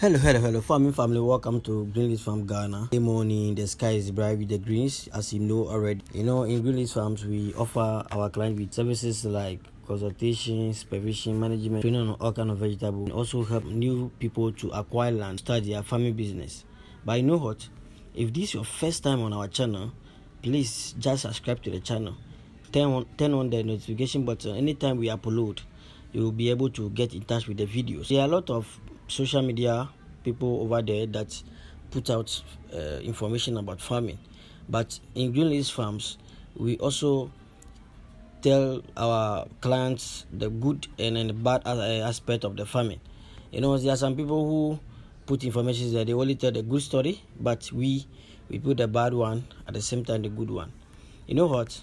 Hello, farming family. Welcome to Greenleaf Farm Ghana. Good morning. The sky is bright with the greens, as you know already. In Greenleaf Farms, we offer our clients with services like consultation, supervision, management, training on all kind of vegetables, and also help new people to acquire land, start their farming business. But you know what? If this is your first time on our channel, please just subscribe to the channel. Turn on the notification button. Anytime we upload, you will be able to get in touch with the videos. There are a lot of social media people over there that put out information about farming, but in Greenleaf Farms we also tell our clients the good and the bad aspect of the farming. There are some people who put information that they only tell the good story, but we put the bad one at the same time, the good one. You know what?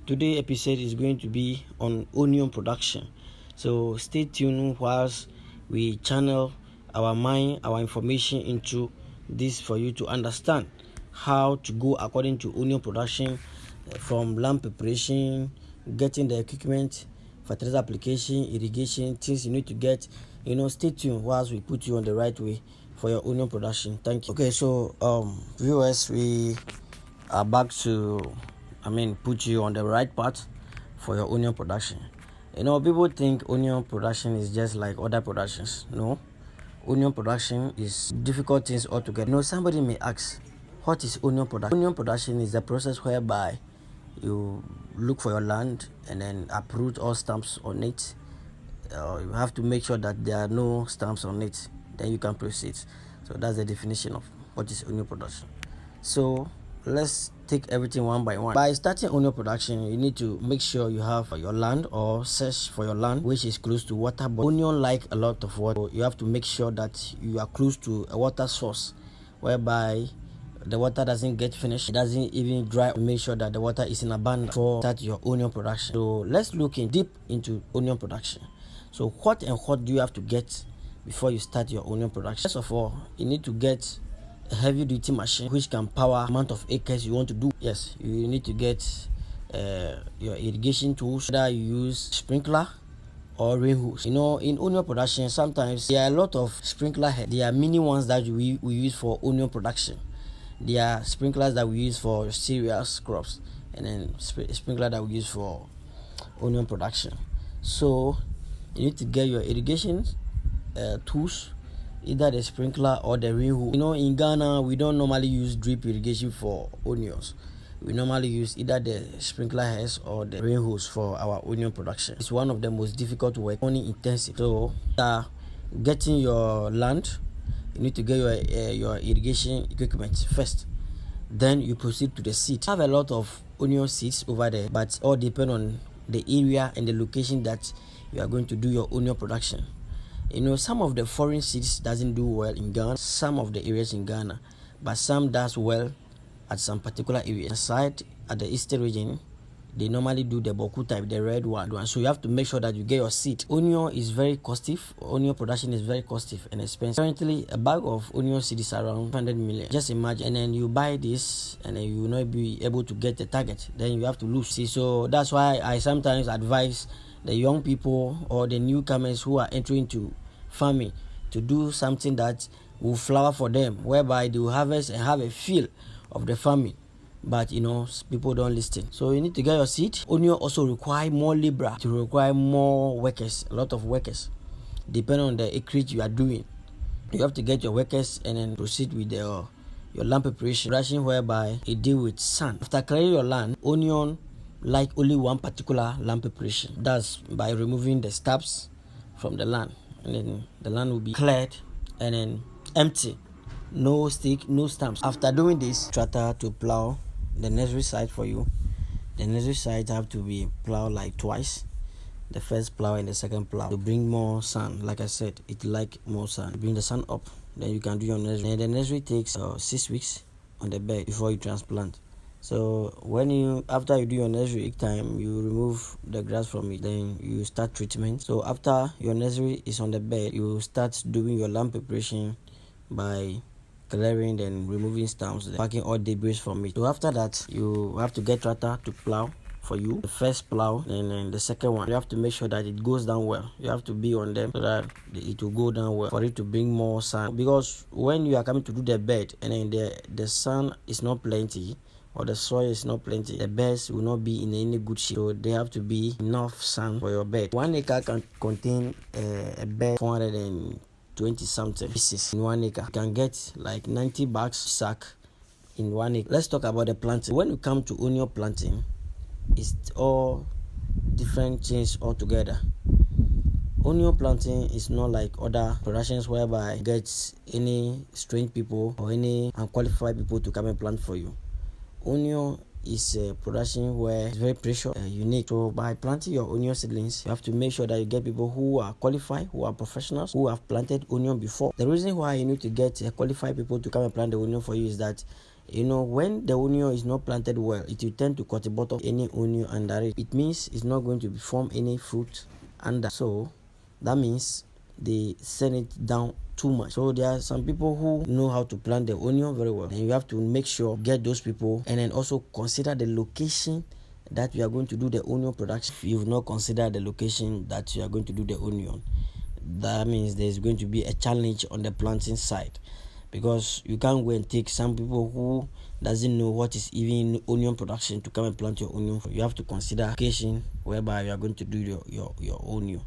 Today episode is going to be on onion production, so stay tuned whilst we channel our mind, our information into this for you to understand how to go according to onion production, from land preparation, getting the equipment, fertilizer application, irrigation, things you need to get. Stay tuned whilst we put you on the right way for your onion production. Thank you. Okay, so viewers, we are back to put you on the right path for your onion production. People think onion production is just like other productions. No, onion production is difficult things altogether. Somebody may ask, what is onion production? Onion production is the process whereby you look for your land and then uproot all stumps on it. You have to make sure that there are no stumps on it, then you can proceed. So that's the definition of what is onion production. So let's take everything one by one. By starting onion production, you need to make sure you have your land, or search for your land which is close to water. But onion like a lot of water. You have to make sure that you are close to a water source whereby the water doesn't get finished, it doesn't even dry. Make sure that the water is in abundance for start your onion production. So let's look in deep into onion production. So what do you have to get before you start your onion production? First of all, you need to get a heavy duty machine which can power amount of acres you want to do. Yes, you need to get your irrigation tools, whether you use sprinkler or rain hose. In onion production, sometimes there are a lot of sprinkler heads. There are mini ones that we use for onion production. There are sprinklers that we use for cereals crops, and then sprinkler that we use for onion production. So you need to get your irrigation tools, either the sprinkler or the rain hose. In Ghana, we don't normally use drip irrigation for onions. We normally use either the sprinkler heads or the rain hose for our onion production. It's one of the most difficult work, only intensive. So getting your land, you need to get your irrigation equipment first. Then you proceed to the seed. I have a lot of onion seeds over there, but all depend on the area and the location that you are going to do your onion production. Some of the foreign seeds doesn't do well in Ghana, some of the areas in Ghana, but some does well at some particular areas. Aside at the eastern region, they normally do the boku type, the red one. So you have to make sure that you get your seed. Onion is very costly. Onion production is very costly and expensive. Currently, a bag of onion seed is around 100 million. Just imagine. And then you buy this, and then you will not be able to get the target. Then you have to lose. See, so that's why I sometimes advise the young people or the newcomers who are entering into farming to do something that will flower for them, whereby they will harvest and have a feel of the farming. But people don't listen. So you need to get your seed. Onion also require more labor, to require more workers, a lot of workers, depending on the acreage you are doing. You have to get your workers and then proceed with your land preparation, whereby you deal with sand. After clearing your land, onion like only one particular land preparation. That's by removing the stubs from the land, and then the land will be cleared and then empty. No stick, no stumps. After doing this, tractor to plow the nursery site for you. The nursery site have to be plowed like twice. The first plow and the second plow to bring more sand. Like I said, it like more sand. Bring the sand up, then you can do your nursery. And the nursery takes 6 weeks on the bed before you transplant. So after you do your nursery, each time you remove the grass from it, then you start treatment. So after your nursery is on the bed, you start doing your land preparation by clearing and removing stumps, packing all debris from it. So after that, you have to get tractor to plow for you, the first plow, and then the second one. You have to make sure that it goes down well. You have to be on them so that it will go down well for it to bring more sand. Because when you are coming to do the bed and then the sand is not plenty, or the soil is not plenty, the beds will not be in any good shape. So there have to be enough sand for your bed. 1 acre can contain a bed 420 something pieces in 1 acre. You can get like 90 bags sack in 1 acre. Let's talk about the planting. When you come to onion planting, it's all different things altogether. Onion planting is not like other productions whereby you get any strange people or any unqualified people to come and plant for you. Onion is a production where it's very precious, unique. So by planting your onion seedlings, you have to make sure that you get people who are qualified, who are professionals, who have planted onion before. The reason why you need to get qualified people to come and plant the onion for you is that, when the onion is not planted well, it will tend to cut the bottom of any onion under it. It means it's not going to form any fruit under. So that means they send it down too much. So there are some people who know how to plant the onion very well, and you have to make sure get those people, and then also consider the location that you are going to do the onion production. If you've not considered the location that you are going to do the onion, that means there's going to be a challenge on the planting side, because you can't go and take some people who doesn't know what is even onion production to come and plant your onion. You have to consider location whereby you are going to do your onion.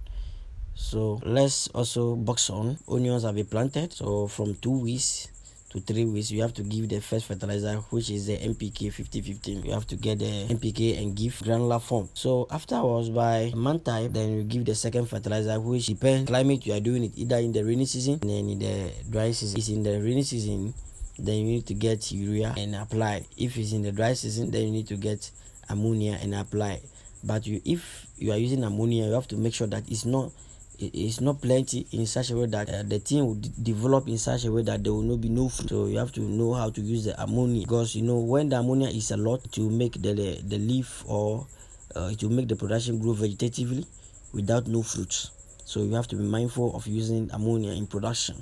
So let's also box on. Onions have been planted. So from 2 weeks to 3 weeks, you have to give the first fertilizer, which is the NPK 50-15. You have to get the NPK and give granular form. So afterwards, by month time, then you give the second fertilizer, which depends climate you are doing it, either in the rainy season and then in the dry season. If it's in the rainy season, then you need to get urea and apply. If it's in the dry season, then you need to get ammonia and apply. But if you are using ammonia, you have to make sure that it's not plenty in such a way that the thing will develop in such a way that there will not be no fruit. So you have to know how to use the ammonia, because when the ammonia is a lot, it will make the leaf, or it will make the production grow vegetatively without no fruits. So you have to be mindful of using ammonia in production,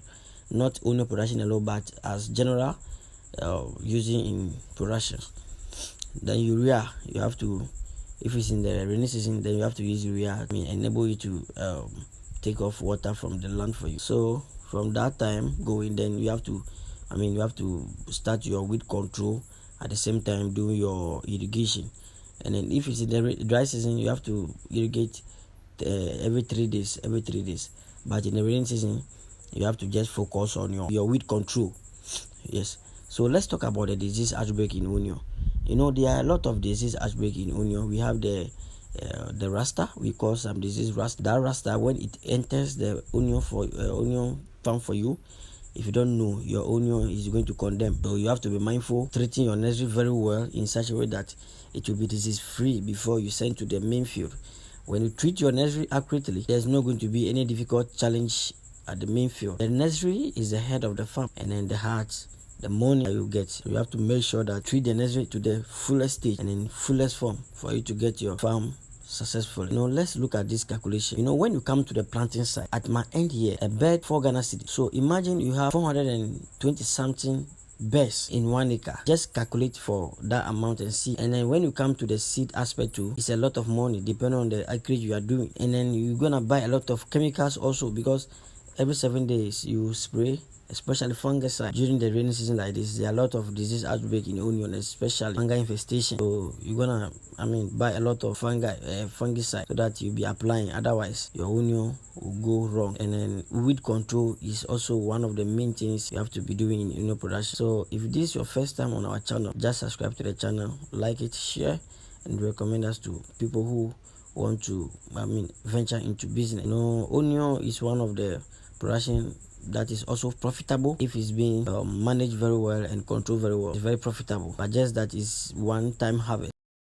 not only production alone, but as general using in production. Then urea, you have to, if it's in the rainy season, then you have to use urea. Enable you to take off water from the land for you. So from that time going, then you have to start your weed control at the same time doing your irrigation. And then if it's in the dry season, you have to irrigate every 3 days. But in the rainy season, you have to just focus on your weed control. Yes. So let's talk about the disease outbreak in onion. There are a lot of disease outbreak in onion. We have the rasta. We call some disease rasta. That rasta, when it enters the onion farm for you, if you don't know, your onion is going to condemn. So you have to be mindful, treating your nursery very well in such a way that it will be disease free before you send to the main field. When you treat your nursery accurately, there's not going to be any difficult challenge at the main field. The nursery is the head of the farm, and then the heart, the money that you get. You have to make sure that treat the nursery to the fullest stage and in fullest form for you to get your farm successful. Let's look at this calculation. When you come to the planting site, at my end here, a bed 4 Ghana cedis. So imagine you have 420 something beds in 1 acre. Just calculate for that amount and see. And then when you come to the seed aspect too, it's a lot of money depending on the acreage you are doing. And then you're gonna buy a lot of chemicals also, because every 7 days you spray, especially fungicide. During the rainy season like this, there are a lot of disease outbreak in onion, especially fungi infestation. So you're gonna buy a lot of fungicide so that you'll be applying, otherwise your onion will go wrong. And then weed control is also one of the main things you have to be doing in onion production. So if this is your first time on our channel, just subscribe to the channel, like it, share, and recommend us to people who want to venture into business. Onion is one of the production that is also profitable if it's being managed very well and controlled very well. It's very profitable, but just that is one-time harvest.